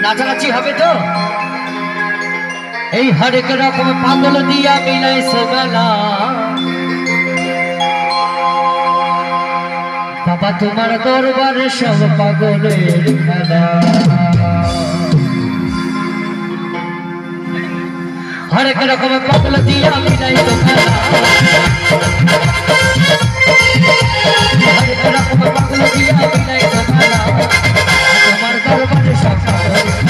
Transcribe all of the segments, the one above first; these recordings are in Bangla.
নাচানাচি হবে তো এই হরেক রকম পাগল দিয়া মিলাইছে মেলা বাবা তোমার দরবারে সব পাগলের খেলা হরেক রকম পাগল দিয়া মিলাইছে মেলা হরেক রকম পাগল দিয়া মিলাইছে মেলা তোমার দরবারে সব পাগলের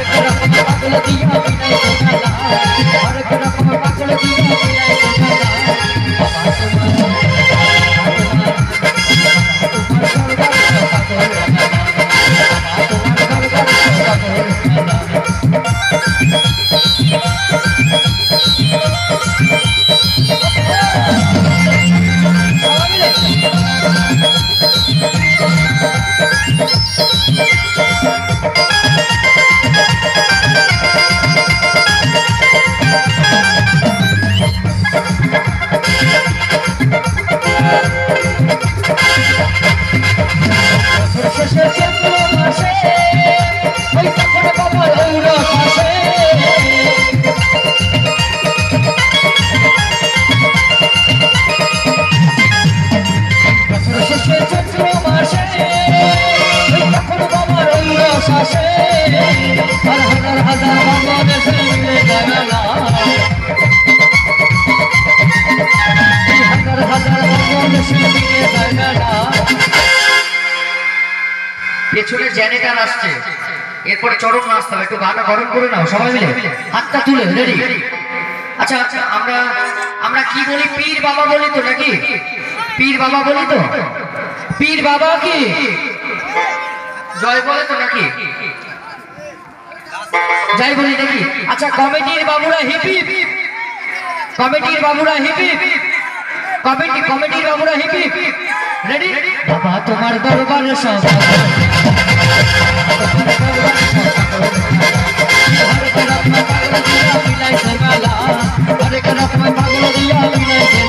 খেলা পাগল দিয়া মিলাইছে মেলা হরেক রকম পাগল দিয়া মিলাইছে মেলা পেছনে জেনেটার আসছে এরপরে চরম নাচতে হবে একটু গাটা গরম করে নাও সবাই মিলে হাতটা তুলে রেডি আচ্ছা আচ্ছা আমরা কি বলি পীর বাবা বলি তো নাকি পীর বাবা বলি তো পীর বাবা কি জয় বলে তো নাকি যাই বলি নাকি আচ্ছা কমিটির বাবুরা হিপ হিপ কমিটির বাবুরা হিপ হিপ কমিটির বাবুরা হিপ হিপ রেডি বাবা তোমার দরবারে সব হরেক রকম পাগল দিয়া মিলাইছে মেলা হরেক রকম পাগল দিয়া মিলাইছে